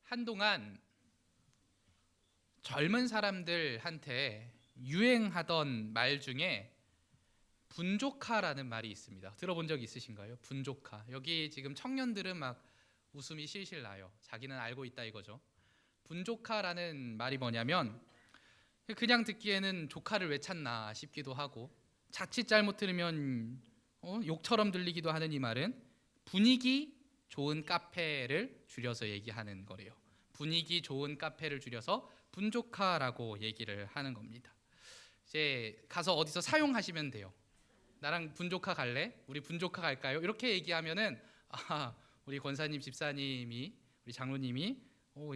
한동안 젊은 사람들한테 유행하던 말 중에 분조카라는 말이 있습니다. 들어본 적 있으신가요? 분조카. 여기 지금 청년들은 막 웃음이 실실 나요. 자기는 알고 있다 이거죠. 분조카라는 말이 뭐냐면 그냥 듣기에는 조카를 왜 찾나 싶기도 하고 자칫 잘못 들으면 욕처럼 들리기도 하는 이 말은 분위기 좋은 카페를 줄여서 얘기하는 거래요. 분위기 좋은 카페를 줄여서 분조카라고 얘기를 하는 겁니다. 이제 가서 어디서 사용하시면 돼요. 나랑 분조카 갈래? 우리 분조카 갈까요? 이렇게 얘기하면은 우리 권사님 집사님이 우리 장로님이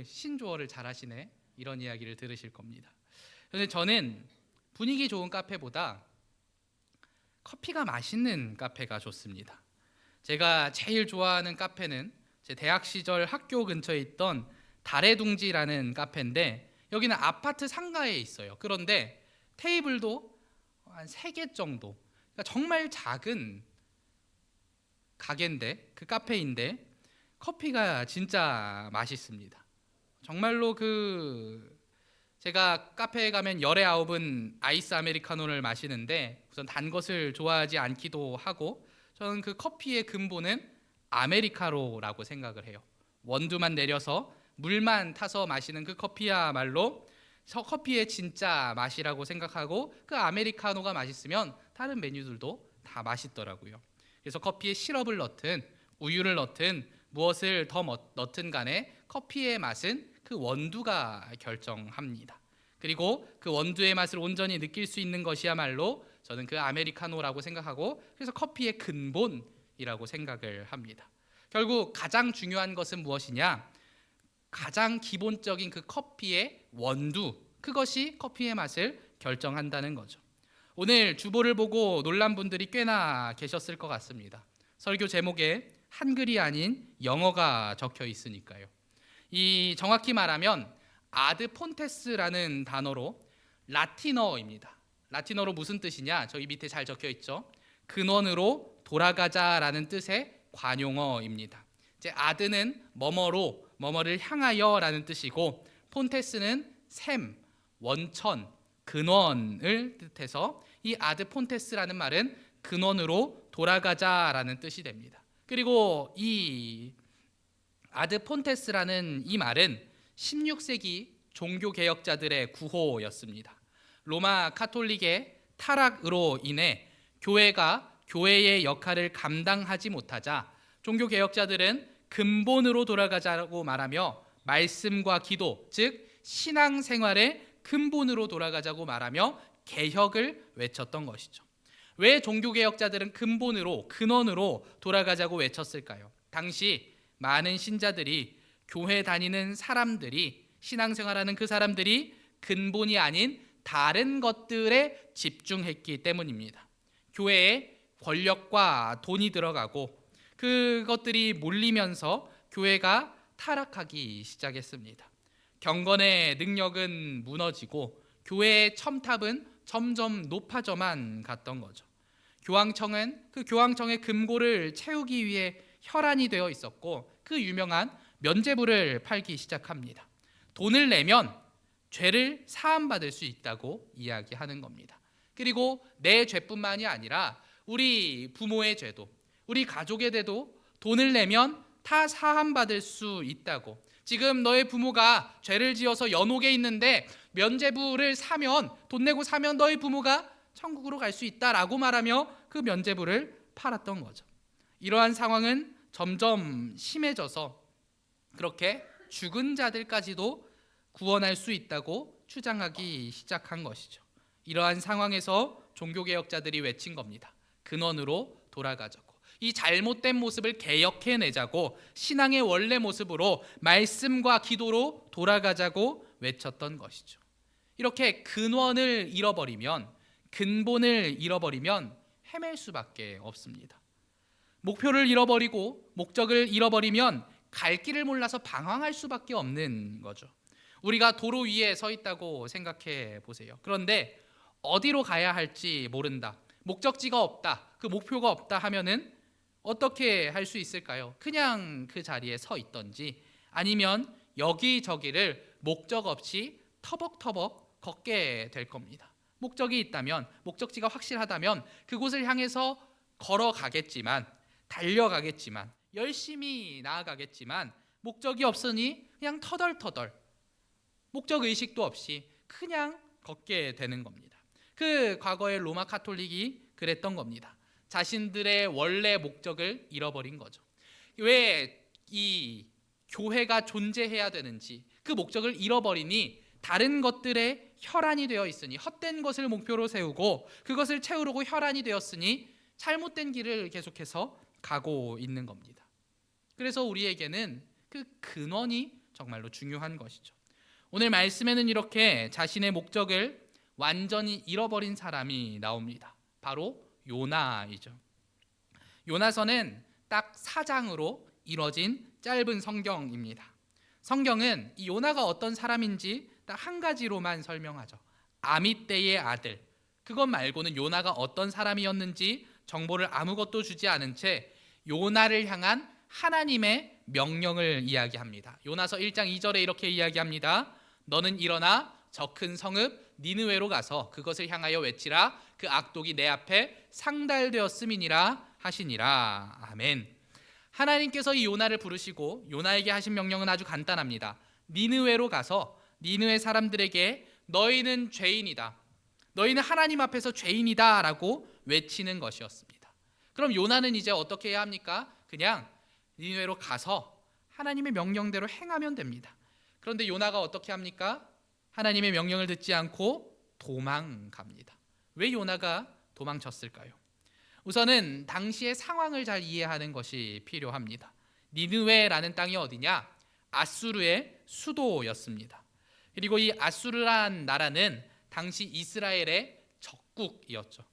신조어를 잘하시네 이런 이야기를 들으실 겁니다. 그런데 저는 분위기 좋은 카페보다 커피가 맛있는 카페가 좋습니다. 제가 제일 좋아하는 카페는 제 대학 시절 학교 근처에 있던 달의 둥지라는 카페인데 여기는 아파트 상가에 있어요. 그런데 테이블도 한 3개 정도, 그러니까 정말 작은 가게인데 그 카페인데 커피가 진짜 맛있습니다. 정말로 제가 카페에 가면 열의 9은 아이스 아메리카노를 마시는데 우선 단 것을 좋아하지 않기도 하고 저는 그 커피의 근본은 아메리카노라고 생각을 해요. 원두만 내려서 물만 타서 마시는 그 커피야말로 커피의 진짜 맛이라고 생각하고 그 아메리카노가 맛있으면 다른 메뉴들도 다 맛있더라고요. 그래서 커피에 시럽을 넣든 우유를 넣든 무엇을 더 넣든 간에 커피의 맛은 그 원두가 결정합니다. 그리고 그 원두의 맛을 온전히 느낄 수 있는 것이야말로 저는 그 아메리카노라고 생각하고 그래서 커피의 근본이라고 생각을 합니다. 결국 가장 중요한 것은 무엇이냐? 가장 기본적인 그 커피의 원두, 그것이 커피의 맛을 결정한다는 거죠. 오늘 주보를 보고 놀란 분들이 꽤나 계셨을 것 같습니다. 설교 제목에 한글이 아닌 영어가 적혀 있으니까요. 이 정확히 말하면 아드 폰테스라는 단어로 라틴어입니다. 라틴어로 무슨 뜻이냐? 저기 밑에 잘 적혀 있죠. 근원으로 돌아가자라는 뜻의 관용어입니다. 이제 아드는 뭐뭐로 뭐뭐를 향하여라는 뜻이고 폰테스는 샘, 원천, 근원을 뜻해서 이 아드 폰테스라는 말은 근원으로 돌아가자라는 뜻이 됩니다. 그리고 이 아드 폰테스라는 이 말은 16세기 종교개혁자들의 구호였습니다. 로마 카톨릭의 타락으로 인해 교회가 교회의 역할을 감당하지 못하자 종교개혁자들은 근본으로 돌아가자고 말하며 말씀과 기도, 즉 신앙생활의 근본으로 돌아가자고 말하며 개혁을 외쳤던 것이죠. 왜 종교개혁자들은 근본으로, 근원으로 돌아가자고 외쳤을까요? 당시 많은 신자들이, 교회 다니는 사람들이, 신앙생활하는 그 사람들이 근본이 아닌 다른 것들에 집중했기 때문입니다. 교회에 권력과 돈이 들어가고 그것들이 몰리면서 교회가 타락하기 시작했습니다. 경건의 능력은 무너지고 교회의 첨탑은 점점 높아져만 갔던 거죠. 교황청은 그 교황청의 금고를 채우기 위해 혈안이 되어 있었고 그 유명한 면죄부를 팔기 시작합니다. 돈을 내면 죄를 사함받을 수 있다고 이야기하는 겁니다. 그리고 내 죄뿐만이 아니라 우리 부모의 죄도, 우리 가족의 죄도 돈을 내면 다 사함받을 수 있다고. 지금 너의 부모가 죄를 지어서 연옥에 있는데 면죄부를 사면, 돈 내고 사면 너희 부모가 천국으로 갈 수 있다라고 말하며 그 면죄부를 팔았던 거죠. 이러한 상황은 점점 심해져서 그렇게 죽은 자들까지도 구원할 수 있다고 주장하기 시작한 것이죠. 이러한 상황에서 종교개혁자들이 외친 겁니다. 근원으로 돌아가자고. 이 잘못된 모습을 개혁해내자고 신앙의 원래 모습으로 말씀과 기도로 돌아가자고 외쳤던 것이죠. 이렇게 근원을 잃어버리면, 근본을 잃어버리면 헤맬 수밖에 없습니다. 목표를 잃어버리고 목적을 잃어버리면 갈 길을 몰라서 방황할 수밖에 없는 거죠. 우리가 도로 위에 서 있다고 생각해 보세요. 그런데 어디로 가야 할지 모른다. 목적지가 없다. 그 목표가 없다 하면은 어떻게 할 수 있을까요? 그냥 그 자리에 서 있던지 아니면 여기저기를 목적 없이 터벅터벅 걷게 될 겁니다. 목적이 있다면, 목적지가 확실하다면 그곳을 향해서 걸어가겠지만, 달려가겠지만, 열심히 나아가겠지만, 목적이 없으니 그냥 터덜터덜, 목적 의식도 없이 그냥 걷게 되는 겁니다. 그 과거의 로마 카톨릭이 그랬던 겁니다. 자신들의 원래 목적을 잃어버린 거죠. 왜 이 교회가 존재해야 되는지 그 목적을 잃어버리니 다른 것들에 혈안이 되어 있으니, 헛된 것을 목표로 세우고 그것을 채우려고 혈안이 되었으니 잘못된 길을 계속해서 가고 있는 겁니다. 그래서 우리에게는 그 근원이 정말로 중요한 것이죠. 오늘 말씀에는 이렇게 자신의 목적을 완전히 잃어버린 사람이 나옵니다. 바로 요나이죠. 요나서는 딱 4장으로 이뤄진 짧은 성경입니다. 성경은 이 요나가 어떤 사람인지 딱 한 가지로만 설명하죠. 아미떼의 아들. 그것 말고는 요나가 어떤 사람이었는지 정보를 아무것도 주지 않은 채 요나를 향한 하나님의 명령을 이야기합니다. 요나서 1장 2절에 이렇게 이야기합니다. 너는 일어나 저 큰 성읍 니느웨로 가서 그것을 향하여 외치라. 그 악독이 내 앞에 상달되었음이니라 하시니라. 아멘. 하나님께서 이 요나를 부르시고 요나에게 하신 명령은 아주 간단합니다. 니느웨로 가서 니느웨 사람들에게 너희는 죄인이다, 너희는 하나님 앞에서 죄인이다 라고 외치는 것이었습니다. 그럼 요나는 이제 어떻게 해야 합니까? 그냥 니느웨로 가서 하나님의 명령대로 행하면 됩니다. 그런데 요나가 어떻게 합니까? 하나님의 명령을 듣지 않고 도망갑니다. 왜 요나가 도망쳤을까요? 우선은 당시의 상황을 잘 이해하는 것이 필요합니다. 니느웨라는 땅이 어디냐? 아수르의 수도였습니다. 그리고 이 아수르란 나라는 당시 이스라엘의 적국이었죠.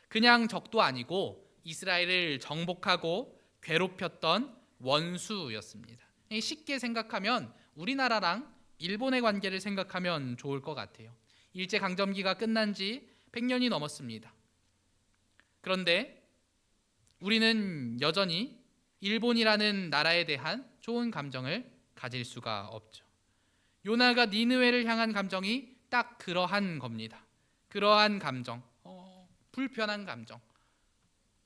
그냥 적도 아니고 이스라엘을 정복하고 괴롭혔던 원수였습니다. 쉽게 생각하면 우리나라랑 일본의 관계를 생각하면 좋을 것 같아요. 일제강점기가 끝난 지 100년이 넘었습니다. 그런데 우리는 여전히 일본이라는 나라에 대한 좋은 감정을 가질 수가 없죠. 요나가 니느웨를 향한 감정이 딱 그러한 겁니다. 그러한 감정, 불편한 감정,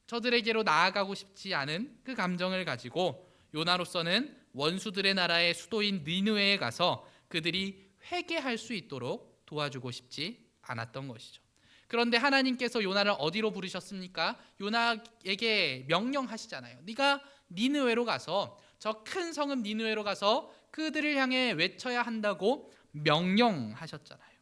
저들에게로 나아가고 싶지 않은 그 감정을 가지고 요나로서는 원수들의 나라의 수도인 니느웨에 가서 그들이 회개할 수 있도록 도와주고 싶지 않았던 것이죠. 그런데 하나님께서 요나를 어디로 부르셨습니까? 요나에게 명령하시잖아요. 네가 니느웨로 가서 저 큰 성읍 니느웨로 가서 그들을 향해 외쳐야 한다고 명령하셨잖아요.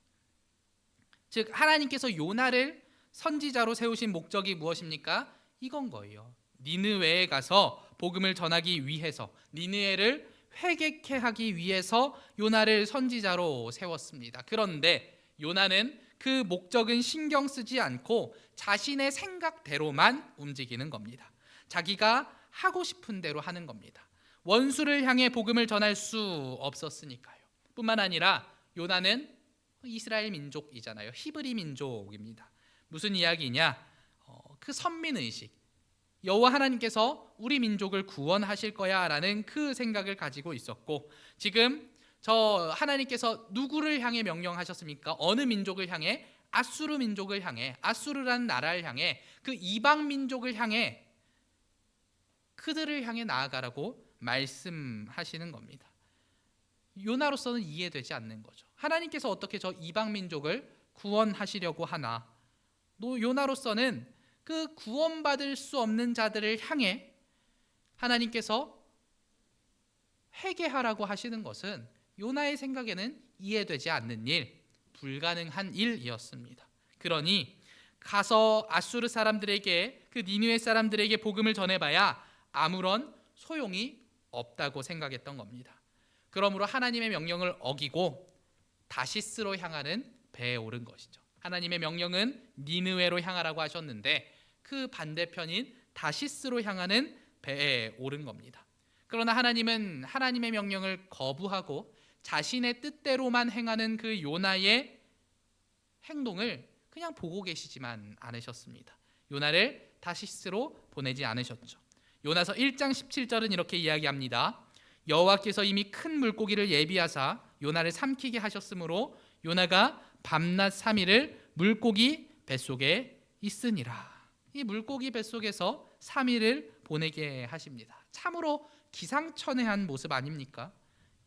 즉 하나님께서 요나를 선지자로 세우신 목적이 무엇입니까? 이건 거예요. 니느웨에 가서 복음을 전하기 위해서, 니느웨를 회개케 하기 위해서 요나를 선지자로 세웠습니다. 그런데 요나는 그 목적은 신경 쓰지 않고 자신의 생각대로만 움직이는 겁니다. 자기가 하고 싶은 대로 하는 겁니다. 원수를 향해 복음을 전할 수 없었으니까요. 뿐만 아니라 요나는 이스라엘 민족이잖아요. 히브리 민족입니다. 무슨 이야기냐? 그 선민의식, 여호와 하나님께서 우리 민족을 구원하실 거야 라는 그 생각을 가지고 있었고, 지금 저 하나님께서 누구를 향해 명령하셨습니까? 어느 민족을 향해? 아수르 민족을 향해, 아수르라는 나라를 향해, 그 이방 민족을 향해, 그들을 향해 나아가라고 말씀하시는 겁니다. 요나로서는 이해되지 않는 거죠. 하나님께서 어떻게 저 이방 민족을 구원하시려고 하나? 요나로서는 그 구원받을 수 없는 자들을 향해 하나님께서 회개하라고 하시는 것은 요나의 생각에는 이해되지 않는 일, 불가능한 일이었습니다. 그러니 가서 아수르 사람들에게, 그 니느웨 사람들에게 복음을 전해봐야 아무런 소용이 없다고 생각했던 겁니다. 그러므로 하나님의 명령을 어기고 다시스로 향하는 배에 오른 것이죠. 하나님의 명령은 니느웨로 향하라고 하셨는데 그 반대편인 다시스로 향하는 배에 오른 겁니다. 그러나 하나님은 하나님의 명령을 거부하고 자신의 뜻대로만 행하는 그 요나의 행동을 그냥 보고 계시지만 않으셨습니다. 요나를 다시스로 보내지 않으셨죠. 요나서 1장 17절은 이렇게 이야기합니다. 여호와께서 이미 큰 물고기를 예비하사 요나를 삼키게 하셨으므로 요나가 밤낮 3일을 물고기 뱃속에 있으니라. 이 물고기 뱃속에서 3일을 보내게 하십니다. 참으로 기상천외한 모습 아닙니까?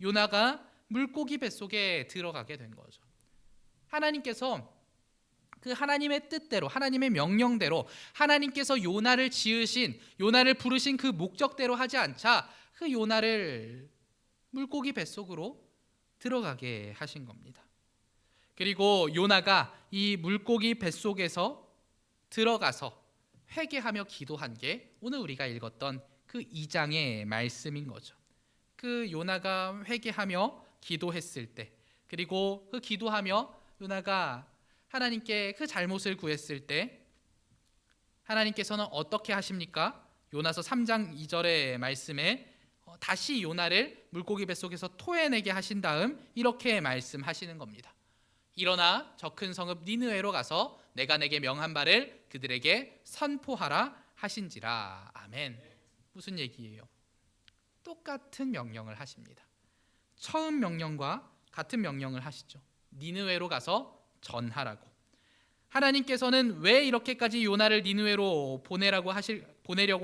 요나가 물고기 뱃속에 들어가게 된 거죠. 하나님께서 그 하나님의 뜻대로, 하나님의 명령대로, 하나님께서 요나를 지으신, 요나를 부르신 그 목적대로 하지 않자 그 요나를 물고기 뱃속으로 들어가게 하신 겁니다. 그리고 요나가 이 물고기 뱃속에서 들어가서 회개하며 기도한 게 오늘 우리가 읽었던 그 2장의 말씀인 거죠. 그 요나가 회개하며 기도했을 때, 그리고 그 기도하며 요나가 하나님께 그 잘못을 구했을 때 하나님께서는 어떻게 하십니까? 요나서 3장 2절의 말씀에 다시 요나를 물고기 뱃속에서 토해내게 하신 다음 이렇게 말씀하시는 겁니다. 일어나 저 큰 성읍 니느웨로 가서 내가 내게 명한 바를 그들에게 선포하라 하신지라. 아멘. 무슨 얘기예요? 똑같은 명령을 하십니다. 처음 명령과 같은 명령을 하시죠. 니느웨로 가서 전하라고. 하나님께서는 왜 이렇게까지 요나를 니느웨로 보내려고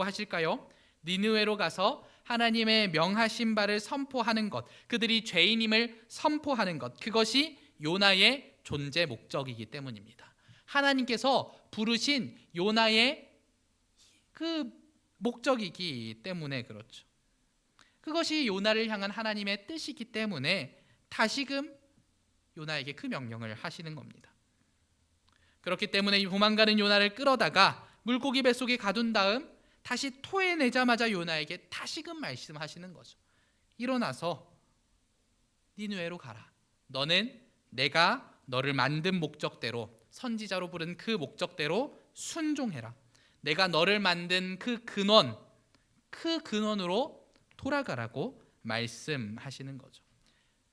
하실까요? 니느웨로 가서 하나님의 명하신 바를 선포하는 것, 그들이 죄인임을 선포하는 것, 그것이 요나의 존재 목적이기 때문입니다. 하나님께서 부르신 요나의 그 목적이기 때문에 그렇죠. 그것이 요나를 향한 하나님의 뜻이기 때문에 다시금 요나에게 그 명령을 하시는 겁니다. 그렇기 때문에 도망가는 요나를 끌어다가 물고기 뱃속에 가둔 다음 다시 토해내자마자 요나에게 다시금 말씀하시는 거죠. 일어나서 니느웨로 가라. 너는 내가 너를 만든 목적대로, 선지자로 부른 그 목적대로 순종해라. 내가 너를 만든 그 근원으로 돌아가라고 말씀하시는 거죠.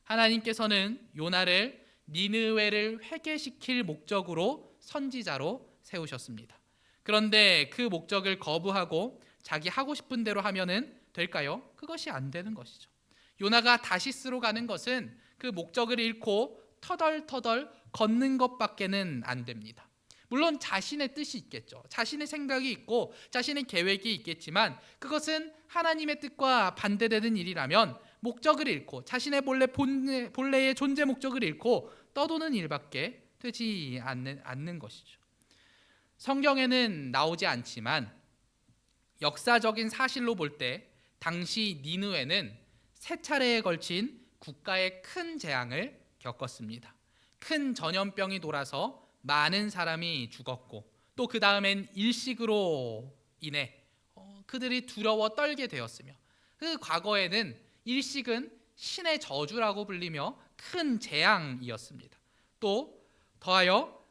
하나님께서는 요나를 니느웨를 회개시킬 목적으로 선지자로 세우셨습니다. 그런데 그 목적을 거부하고 자기 하고 싶은 대로 하면은 될까요? 그것이 안 되는 것이죠. 요나가 다시스로 가는 것은 그 목적을 잃고 터덜터덜 걷는 것밖에는 안 됩니다. 물론 자신의 뜻이 있겠죠. 자신의 생각이 있고 자신의 계획이 있겠지만 그것은 하나님의 뜻과 반대되는 일이라면 목적을 잃고 자신의 본래의 존재 목적을 잃고 떠도는 일밖에 되지 않는 것이죠. 성경에는 나오지 않지만 역사적인 사실로 볼 때 당시 니느웨는 세 차례에 걸친 국가의 큰 재앙을 겪었습니다. 큰 전염병이 돌아서 많은 사람이 죽었고 또 그 다음엔 일식으로 인해 그들이 두려워 떨게 되었으며 그 과거에는 일식은 신의 저주라고 불리며 큰 재앙이었습니다. 또 더하여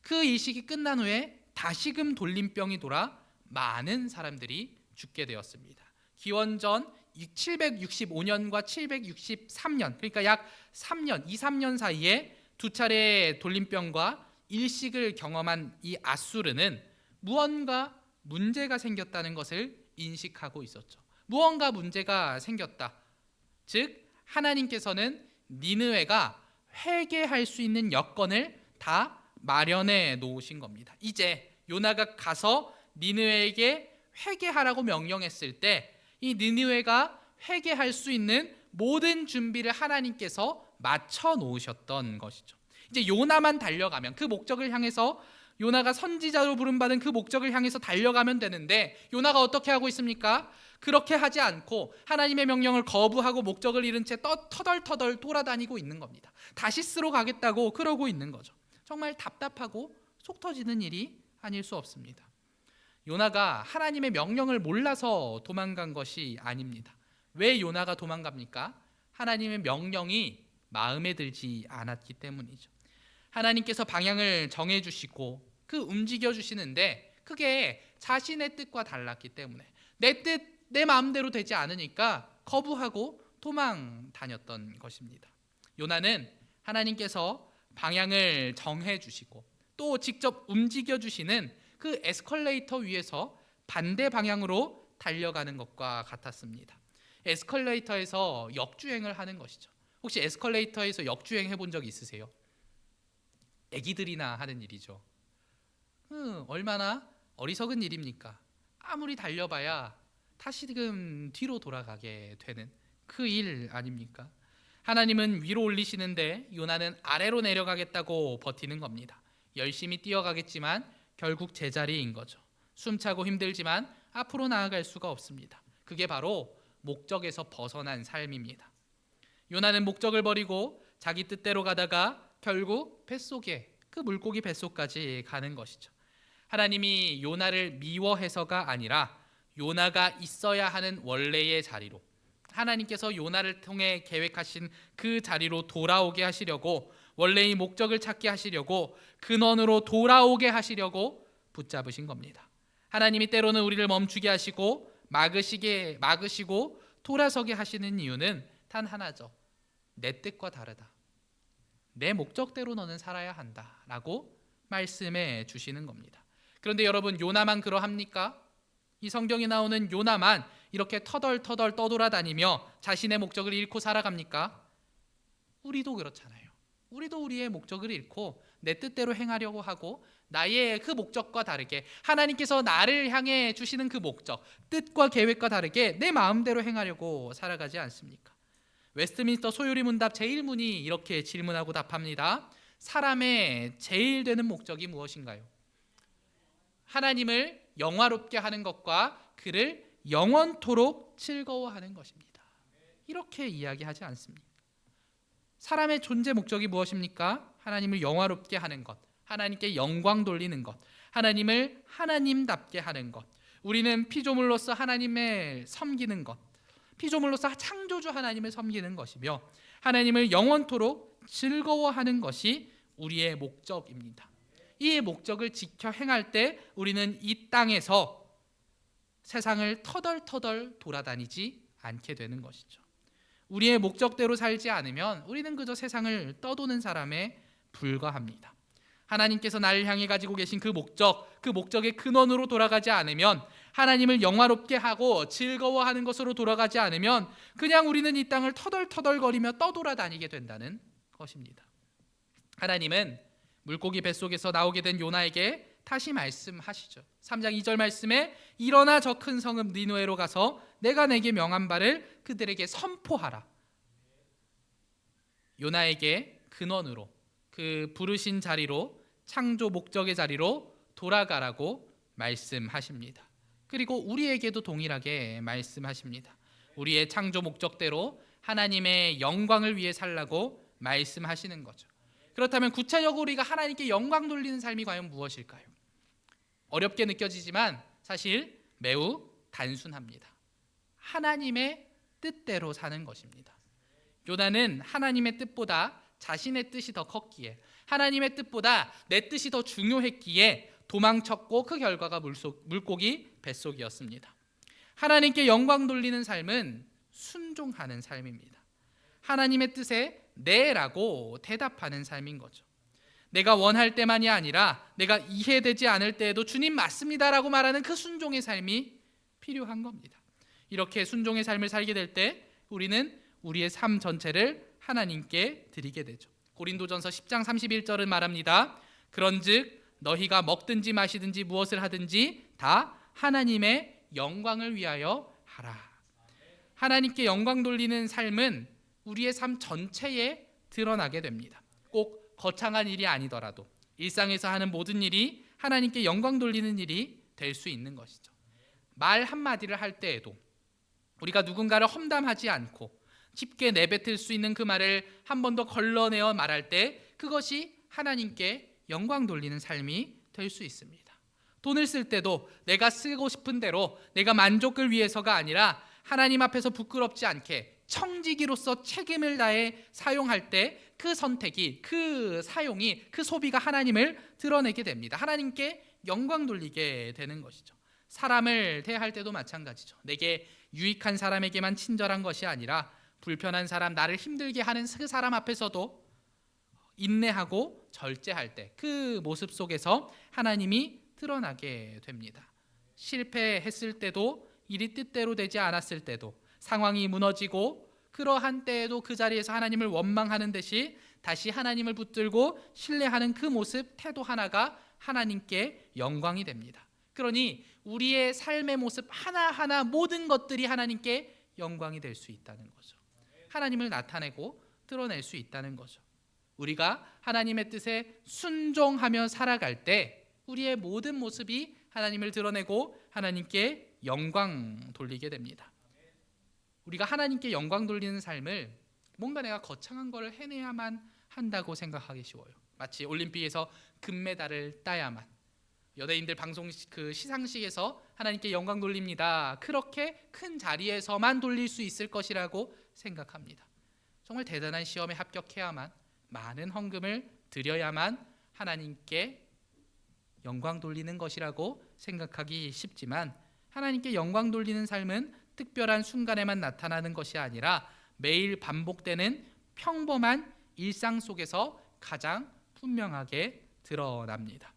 그 일식이 끝난 후에 다시금 돌림병이 돌아 많은 사람들이 죽게 되었습니다. 기원전 765년과 763년, 그러니까 약 3년, 2, 3년 사이에 두 차례의 돌림병과 일식을 경험한 이 아수르는 무언가 문제가 생겼다는 것을 인식하고 있었죠. 무언가 문제가 생겼다. 즉 하나님께서는 니느웨가 회개할 수 있는 여건을 다 마련해 놓으신 겁니다. 이제 요나가 가서 니느웨에게 회개하라고 명령했을 때 이 니느웨가 회개할 수 있는 모든 준비를 하나님께서 맞춰 놓으셨던 것이죠. 이제 요나만 달려가면 그 목적을 향해서 요나가 선지자로 부름받은 그 목적을 향해서 달려가면 되는데 요나가 어떻게 하고 있습니까? 그렇게 하지 않고 하나님의 명령을 거부하고 목적을 잃은 채 터덜터덜 돌아다니고 있는 겁니다. 다시스로 가겠다고 그러고 있는 거죠. 정말 답답하고 속 터지는 일이 아닐 수 없습니다. 요나가 하나님의 명령을 몰라서 도망간 것이 아닙니다. 왜 요나가 도망갑니까? 하나님의 명령이 마음에 들지 않았기 때문이죠. 하나님께서 방향을 정해주시고 그 움직여주시는데 그게 자신의 뜻과 달랐기 때문에 내 마음대로 되지 않으니까 거부하고 도망 다녔던 것입니다. 요나는 하나님께서 방향을 정해주시고 또 직접 움직여주시는 그 에스컬레이터 위에서 반대 방향으로 달려가는 것과 같았습니다. 에스컬레이터에서 역주행을 하는 것이죠. 혹시 에스컬레이터에서 역주행 해본 적 있으세요? 애기들이나 하는 일이죠. 얼마나 어리석은 일입니까? 아무리 달려봐야 다시금 뒤로 돌아가게 되는 그 일 아닙니까? 하나님은 위로 올리시는데 요나는 아래로 내려가겠다고 버티는 겁니다. 열심히 뛰어가겠지만 결국 제자리인 거죠. 숨차고 힘들지만 앞으로 나아갈 수가 없습니다. 그게 바로 목적에서 벗어난 삶입니다. 요나는 목적을 버리고 자기 뜻대로 가다가 결국 뱃속에 그 물고기 뱃속까지 가는 것이죠. 하나님이 요나를 미워해서가 아니라 요나가 있어야 하는 원래의 자리로, 하나님께서 요나를 통해 계획하신 그 자리로 돌아오게 하시려고, 원래의 목적을 찾게 하시려고, 근원으로 돌아오게 하시려고 붙잡으신 겁니다. 하나님이 때로는 우리를 멈추게 하시고 막으시고 돌아서게 하시는 이유는 단 하나죠. 내 뜻과 다르다. 내 목적대로 너는 살아야 한다라고 말씀해 주시는 겁니다. 그런데 여러분, 요나만 그러합니까? 이 성경에 나오는 요나만 이렇게 터덜터덜 떠돌아다니며 자신의 목적을 잃고 살아갑니까? 우리도 그렇잖아요. 우리도 우리의 목적을 잃고 내 뜻대로 행하려고 하고 나의 그 목적과 다르게, 하나님께서 나를 향해 주시는 그 목적, 뜻과 계획과 다르게 내 마음대로 행하려고 살아가지 않습니까? 웨스트민스터 소요리 문답 제1문이 이렇게 질문하고 답합니다. 사람의 제일 되는 목적이 무엇인가요? 하나님을 영화롭게 하는 것과 그를 영원토록 즐거워하는 것입니다. 이렇게 이야기하지 않습니다. 사람의 존재 목적이 무엇입니까? 하나님을 영화롭게 하는 것, 하나님께 영광 돌리는 것, 하나님을 하나님답게 하는 것. 우리는 피조물로서 하나님을 섬기는 것, 피조물로서 창조주 하나님을 섬기는 것이며 하나님을 영원토록 즐거워하는 것이 우리의 목적입니다. 이 목적을 지켜 행할 때 우리는 이 땅에서 세상을 터덜터덜 돌아다니지 않게 되는 것이죠. 우리의 목적대로 살지 않으면 우리는 그저 세상을 떠도는 사람에 불과합니다. 하나님께서 나를 향해 가지고 계신 그 목적의 근원으로 돌아가지 않으면, 하나님을 영화롭게 하고 즐거워하는 것으로 돌아가지 않으면 그냥 우리는 이 땅을 터덜터덜거리며 떠돌아다니게 된다는 것입니다. 하나님은 물고기 뱃속에서 나오게 된 요나에게 다시 말씀하시죠. 3장 2절 말씀에 일어나 저 큰 성읍 니느웨로 가서 내가 내게 명한 바를 그들에게 선포하라. 요나에게 근원으로, 그 부르신 자리로, 창조 목적의 자리로 돌아가라고 말씀하십니다. 그리고 우리에게도 동일하게 말씀하십니다. 우리의 창조 목적대로 하나님의 영광을 위해 살라고 말씀하시는 거죠. 그렇다면 구체적으로 우리가 하나님께 영광 돌리는 삶이 과연 무엇일까요? 어렵게 느껴지지만 사실 매우 단순합니다. 하나님의 뜻대로 사는 것입니다. 요나는 하나님의 뜻보다 자신의 뜻이 더 컸기에, 하나님의 뜻보다 내 뜻이 더 중요했기에 도망쳤고 그 결과가 물고기 뱃속이었습니다. 하나님께 영광 돌리는 삶은 순종하는 삶입니다. 하나님의 뜻에 네라고 대답하는 삶인 거죠. 내가 원할 때만이 아니라 내가 이해되지 않을 때에도 주님 맞습니다라고 말하는 그 순종의 삶이 필요한 겁니다. 이렇게 순종의 삶을 살게 될 때 우리는 우리의 삶 전체를 하나님께 드리게 되죠. 고린도전서 10장 31절은 말합니다. 그런즉 너희가 먹든지 마시든지 무엇을 하든지 다 하나님의 영광을 위하여 하라. 하나님께 영광 돌리는 삶은 우리의 삶 전체에 드러나게 됩니다. 꼭 거창한 일이 아니더라도 일상에서 하는 모든 일이 하나님께 영광 돌리는 일이 될 수 있는 것이죠. 말 한마디를 할 때에도 우리가 누군가를 험담하지 않고 쉽게 내뱉을 수 있는 그 말을 한 번 더 걸러내어 말할 때 그것이 하나님께 영광 돌리는 삶이 될 수 있습니다. 돈을 쓸 때도 내가 쓰고 싶은 대로 내가 만족을 위해서가 아니라 하나님 앞에서 부끄럽지 않게 청지기로서 책임을 다해 사용할 때 그 선택이, 그 사용이, 그 소비가 하나님을 드러내게 됩니다. 하나님께 영광 돌리게 되는 것이죠. 사람을 대할 때도 마찬가지죠. 내게 유익한 사람에게만 친절한 것이 아니라 불편한 사람, 나를 힘들게 하는 그 사람 앞에서도 인내하고 절제할 때 그 모습 속에서 하나님이 드러나게 됩니다. 실패했을 때도, 일이 뜻대로 되지 않았을 때도, 상황이 무너지고 그러한 때에도 그 자리에서 하나님을 원망하는 듯이 다시 하나님을 붙들고 신뢰하는 그 모습, 태도 하나가 하나님께 영광이 됩니다. 그러니 우리의 삶의 모습 하나하나 모든 것들이 하나님께 영광이 될 수 있다는 거죠. 하나님을 나타내고 드러낼 수 있다는 거죠. 우리가 하나님의 뜻에 순종하며 살아갈 때 우리의 모든 모습이 하나님을 드러내고 하나님께 영광 돌리게 됩니다. 우리가 하나님께 영광 돌리는 삶을 뭔가 내가 거창한 걸 해내야만 한다고 생각하기 쉬워요. 마치 올림픽에서 금메달을 따야만, 연예인들 방송 그 시상식에서 하나님께 영광 돌립니다, 그렇게 큰 자리에서만 돌릴 수 있을 것이라고 생각합니다. 정말 대단한 시험에 합격해야만, 많은 헌금을 드려야만 하나님께 영광 돌리는 것이라고 생각하기 쉽지만, 하나님께 영광 돌리는 삶은 특별한 순간에만 나타나는 것이 아니라 매일 반복되는 평범한 일상 속에서 가장 분명하게 드러납니다.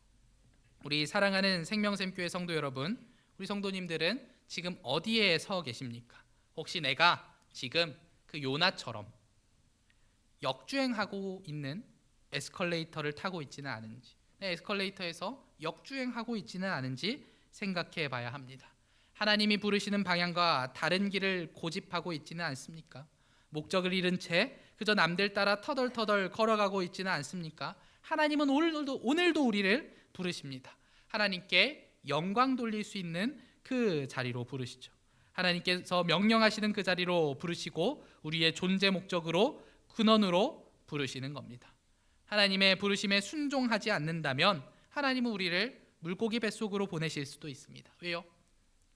우리 사랑하는 생명샘교회 성도 여러분, 우리 성도님들은 지금 어디에 서 계십니까? 혹시 내가 지금 그 요나처럼 역주행하고 있는 에스컬레이터를 타고 있지는 않은지, 에스컬레이터에서 역주행하고 있지는 않은지 생각해 봐야 합니다. 하나님이 부르시는 방향과 다른 길을 고집하고 있지는 않습니까? 목적을 잃은 채 그저 남들 따라 터덜터덜 걸어가고 있지는 않습니까? 하나님은 오늘도 우리를 부르십니다. 하나님께 영광 돌릴 수 있는 그 자리로 부르시죠. 하나님께서 명령하시는 그 자리로 부르시고 우리의 존재 목적으로, 근원으로 부르시는 겁니다. 하나님의 부르심에 순종하지 않는다면 하나님은 우리를 물고기 뱃속으로 보내실 수도 있습니다. 왜요?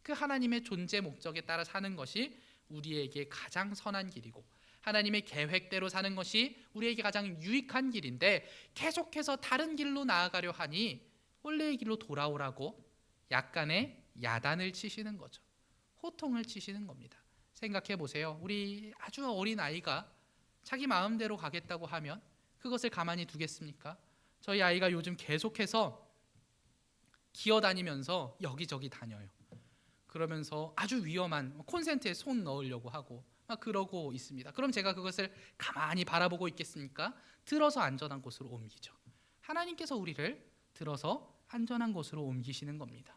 그 하나님의 존재 목적에 따라 사는 것이 우리에게 가장 선한 길이고, 하나님의 계획대로 사는 것이 우리에게 가장 유익한 길인데, 계속해서 다른 길로 나아가려 하니 원래의 길로 돌아오라고 약간의 야단을 치시는 거죠. 호통을 치시는 겁니다. 생각해 보세요. 우리 아주 어린 아이가 자기 마음대로 가겠다고 하면 그것을 가만히 두겠습니까? 저희 아이가 요즘 계속해서 기어다니면서 여기저기 다녀요. 그러면서 아주 위험한 콘센트에 손 넣으려고 하고 막 그러고 있습니다. 그럼 제가 그것을 가만히 바라보고 있겠습니까? 들어서 안전한 곳으로 옮기죠. 하나님께서 우리를 들어서 안전한 곳으로 옮기시는 겁니다.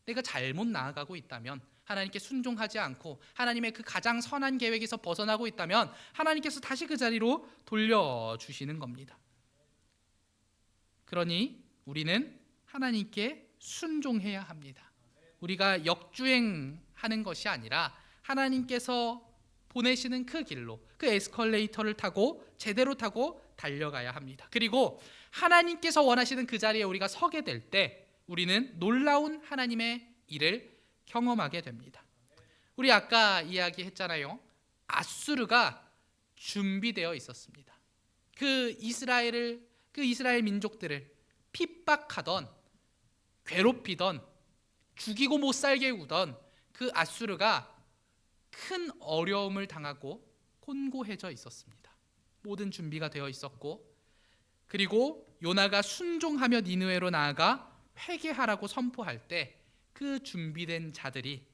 내가 잘못 나아가고 있다면, 하나님께 순종하지 않고 하나님의 그 가장 선한 계획에서 벗어나고 있다면 하나님께서 다시 그 자리로 돌려주시는 겁니다. 그러니 우리는 하나님께 순종해야 합니다. 우리가 역주행하는 것이 아니라 하나님께서 보내시는 그 길로, 그 에스컬레이터를 타고 제대로 타고 달려가야 합니다. 그리고 하나님께서 원하시는 그 자리에 우리가 서게 될 때 우리는 놀라운 하나님의 일을 경험하게 됩니다. 우리 아까 이야기했잖아요. 아수르가 준비되어 있었습니다. 그 이스라엘 민족들을 핍박하던, 괴롭히던, 죽이고 못 살게 구던 그 아수르가 큰 어려움을 당하고 곤고해져 있었습니다. 모든 준비가 되어 있었고, 그리고 요나가 순종하며 니느웨로 나아가 회개하라고 선포할 때 그 준비된 자들이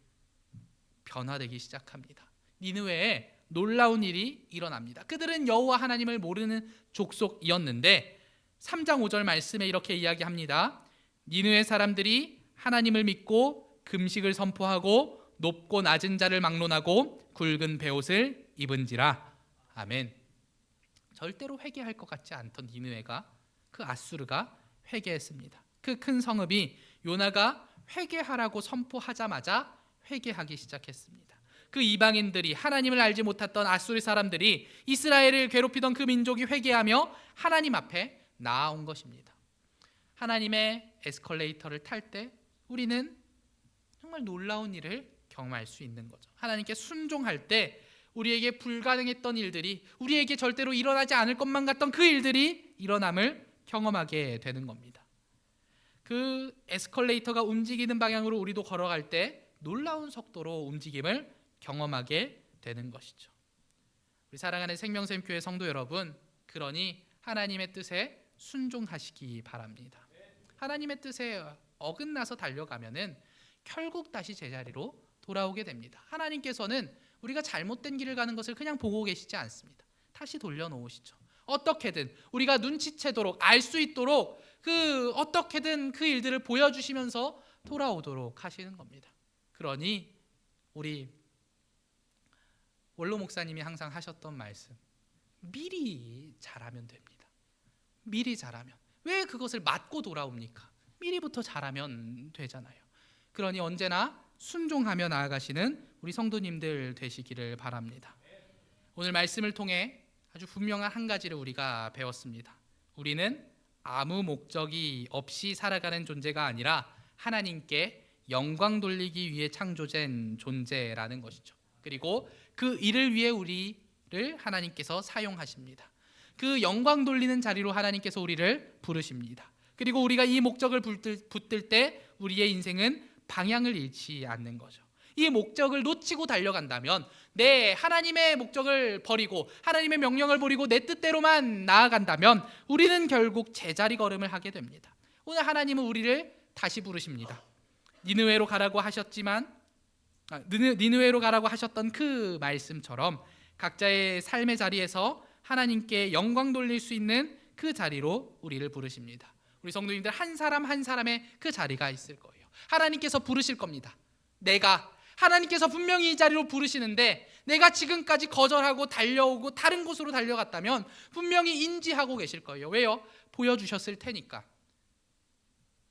변화되기 시작합니다. 니느웨에 놀라운 일이 일어납니다. 그들은 여호와 하나님을 모르는 족속이었는데 3장 5절 말씀에 이렇게 이야기합니다. 니느웨 사람들이 하나님을 믿고 금식을 선포하고 높고 낮은 자를 막론하고 굵은 베옷을 입은지라. 아멘. 절대로 회개할 것 같지 않던 니느웨가, 그 아수르가 회개했습니다. 그 큰 성읍이 요나가 회개하라고 선포하자마자 회개하기 시작했습니다. 그 이방인들이, 하나님을 알지 못했던 아수르 사람들이, 이스라엘을 괴롭히던 그 민족이 회개하며 하나님 앞에 나아온 것입니다. 하나님의 에스컬레이터를 탈 때 우리는 정말 놀라운 일을 경험할 수 있는 거죠. 하나님께 순종할 때 우리에게 불가능했던 일들이, 우리에게 절대로 일어나지 않을 것만 같던 그 일들이 일어남을 경험하게 되는 겁니다. 그 에스컬레이터가 움직이는 방향으로 우리도 걸어갈 때 놀라운 속도로 움직임을 경험하게 되는 것이죠. 우리 사랑하는 생명샘교회 성도 여러분, 그러니 하나님의 뜻에 순종하시기 바랍니다. 하나님의 뜻에 어긋나서 달려가면은 결국 다시 제자리로 돌아오게 됩니다. 하나님께서는 우리가 잘못된 길을 가는 것을 그냥 보고 계시지 않습니다. 다시 돌려놓으시죠. 어떻게든 우리가 눈치채도록 알 수 있도록 어떻게든 그 일들을 보여주시면서 돌아오도록 하시는 겁니다. 그러니 우리 원로 목사님이 항상 하셨던 말씀, 미리 잘하면 됩니다. 미리 잘하면. 왜 그것을 맞고 돌아옵니까? 미리부터 잘하면 되잖아요. 그러니 언제나 순종하며 나아가시는 우리 성도님들 되시기를 바랍니다. 오늘 말씀을 통해 아주 분명한 한 가지를 우리가 배웠습니다. 우리는 아무 목적이 없이 살아가는 존재가 아니라 하나님께 영광 돌리기 위해 창조된 존재라는 것이죠. 그리고 그 일을 위해 우리를 하나님께서 사용하십니다. 그 영광 돌리는 자리로 하나님께서 우리를 부르십니다. 그리고 우리가 이 목적을 붙들 때 우리의 인생은 방향을 잃지 않는 거죠. 이 목적을 놓치고 달려간다면, 하나님의 목적을 버리고 하나님의 명령을 버리고 내 뜻대로만 나아간다면 우리는 결국 제자리 걸음을 하게 됩니다. 오늘 하나님은 우리를 다시 부르십니다. 니느웨로 가라고 하셨던 그 말씀처럼 각자의 삶의 자리에서 하나님께 영광 돌릴 수 있는 그 자리로 우리를 부르십니다. 우리 성도님들 한 사람 한 사람의 그 자리가 있을 거예요. 하나님께서 부르실 겁니다. 하나님께서 분명히 이 자리로 부르시는데 내가 지금까지 거절하고 달려오고 다른 곳으로 달려갔다면 분명히 인지하고 계실 거예요. 왜요? 보여주셨을 테니까.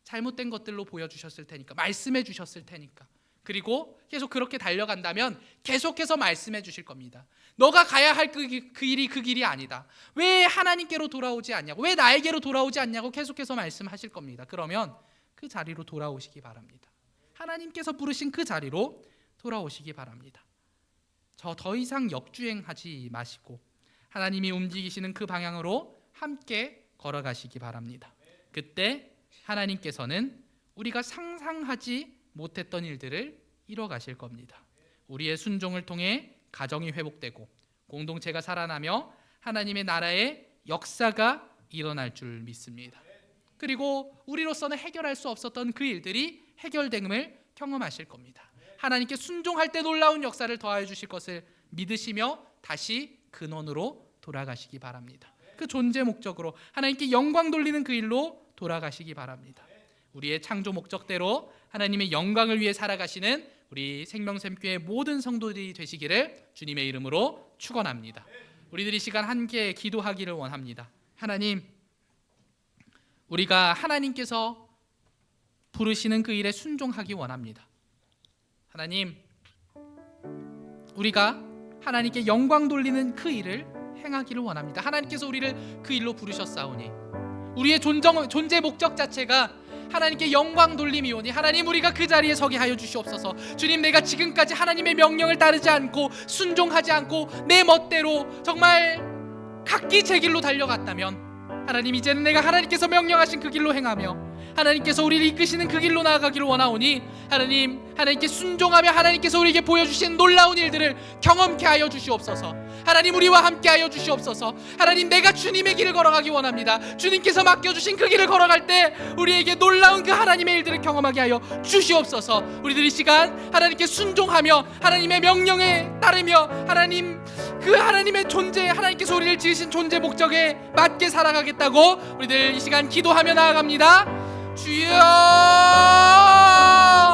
잘못된 것들로 보여주셨을 테니까. 말씀해 주셨을 테니까. 그리고 계속 그렇게 달려간다면 계속해서 말씀해 주실 겁니다. 너가 가야 할 그 길이 아니다. 왜 하나님께로 돌아오지 않냐고, 왜 나에게로 돌아오지 않냐고 계속해서 말씀하실 겁니다. 그러면 그 자리로 돌아오시기 바랍니다. 하나님께서 부르신 그 자리로 돌아오시기 바랍니다. 더 이상 역주행하지 마시고 하나님이 움직이시는 그 방향으로 함께 걸어가시기 바랍니다. 그때 하나님께서는 우리가 상상하지 못했던 일들을 이뤄가실 겁니다. 우리의 순종을 통해 가정이 회복되고 공동체가 살아나며 하나님의 나라의 역사가 일어날 줄 믿습니다. 그리고 우리로서는 해결할 수 없었던 그 일들이 해결됨을 경험하실 겁니다. 하나님께 순종할 때 놀라운 역사를 더하여 주실 것을 믿으시며 다시 근원으로 돌아가시기 바랍니다. 그 존재 목적으로 하나님께 영광 돌리는 그 일로 돌아가시기 바랍니다. 우리의 창조 목적대로 하나님의 영광을 위해 살아가시는 우리 생명샘교회 모든 성도들이 되시기를 주님의 이름으로 축원합니다. 우리들이 시간 함께 기도하기를 원합니다. 하나님, 우리가 하나님께서 부르시는 그 일에 순종하기 원합니다. 하나님, 우리가 하나님께 영광 돌리는 그 일을 행하기를 원합니다. 하나님께서 우리를 그 일로 부르셨사오니 우리의 존재 목적 자체가 하나님께 영광 돌림이오니 하나님, 우리가 그 자리에 서게 하여 주시옵소서. 주님, 내가 지금까지 하나님의 명령을 따르지 않고 순종하지 않고 내 멋대로 정말 각기 제 길로 달려갔다면 하나님, 이제는 내가 하나님께서 명령하신 그 길로 행하며 하나님께서 우리를 이끄시는 그 길로 나아가기를 원하오니 하나님께 순종하며 하나님께서 우리에게 보여주신 놀라운 일들을 경험케 하여 주시옵소서. 하나님, 우리와 함께 하여 주시옵소서. 하나님, 내가 주님의 길을 걸어가기 원합니다. 주님께서 맡겨주신 그 길을 걸어갈 때 우리에게 놀라운 그 하나님의 일들을 경험하게 하여 주시옵소서. 우리들 이 시간 하나님께 순종하며 하나님의 명령에 따르며 하나님의 존재, 하나님께서 우리를 지으신 존재 목적에 맞게 살아가겠다고 우리들 이 시간 기도하며 나아갑니다. 주여,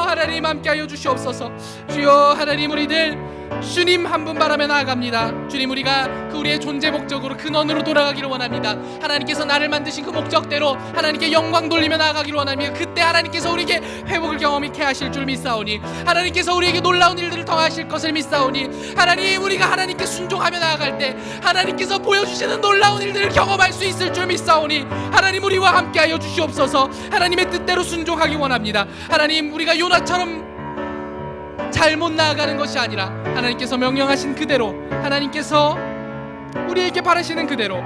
하나님 함께하여 주시옵소서. 주여, 하나님, 우리들 주님 한 분 바라며 나아갑니다. 주님, 우리가 우리의 존재 목적으로 근원으로 돌아가기를 원합니다. 하나님께서 나를 만드신 그 목적대로 하나님께 영광 돌리며 나아가기를 원합니다. 그때 하나님께서 우리에게 회복을 경험케 하실 줄 믿사오니 하나님께서 우리에게 놀라운 일들을 더하실 것을 믿사오니 하나님, 우리가 하나님께 순종하며 나아갈 때 하나님께서 보여주시는 놀라운 일들을 경험할 수 있을 줄 믿사오니 하나님, 우리와 함께하여 주시옵소서. 하나님의 뜻대로 순종하기 원합니다. 하나님, 우리가 요나처럼 잘못 나아가는 것이 아니라 하나님께서 명령하신 그대로, 하나님께서 우리에게 바라시는 그대로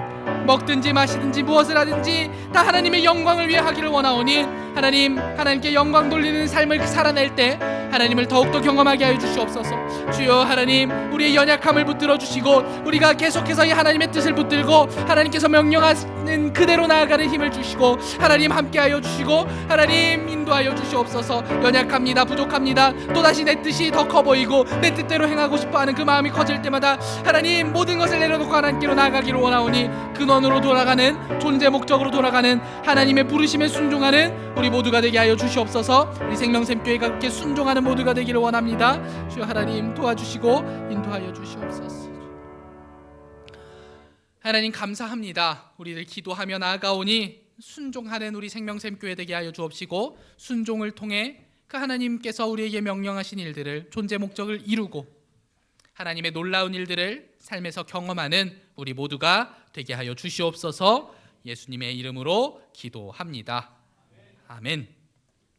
먹든지 마시든지 무엇을 하든지 다 하나님의 영광을 위해 하기를 원하오니 하나님께 영광 돌리는 삶을 살아낼 때 하나님을 더욱더 경험하게 하여 주시옵소서. 주여 하나님, 우리의 연약함을 붙들어 주시고 우리가 계속해서 이 하나님의 뜻을 붙들고 하나님께서 명령하는 그대로 나아가는 힘을 주시고 하나님 함께하여 주시고 하나님 인도하여 주시옵소서. 연약합니다. 부족합니다. 또다시 내 뜻이 더 커 보이고 내 뜻대로 행하고 싶어하는 그 마음이 커질 때마다 하나님 모든 것을 내려놓고 하나님께로 나아가기를 원하오니 근원으로 돌아가는, 존재 목적으로 돌아가는 하나님의 부르심에 순종하는 우리 모두가 되게 하여 주시옵소서. 우리 생명샘교회가 그렇게 순종하는 모두가 되기를 원합니다. 주여 하나님 도와주시고 인도하여 주시옵소서. 하나님 감사합니다. 우리를 기도하며 나아가오니 순종하는 우리 생명샘교회 되게 하여 주옵시고 순종을 통해 그 하나님께서 우리에게 명령하신 일들을, 존재 목적을 이루고 하나님의 놀라운 일들을 삶에서 경험하는 우리 모두가 되게 하여 주시옵소서. 예수님의 이름으로 기도합니다. 아멘.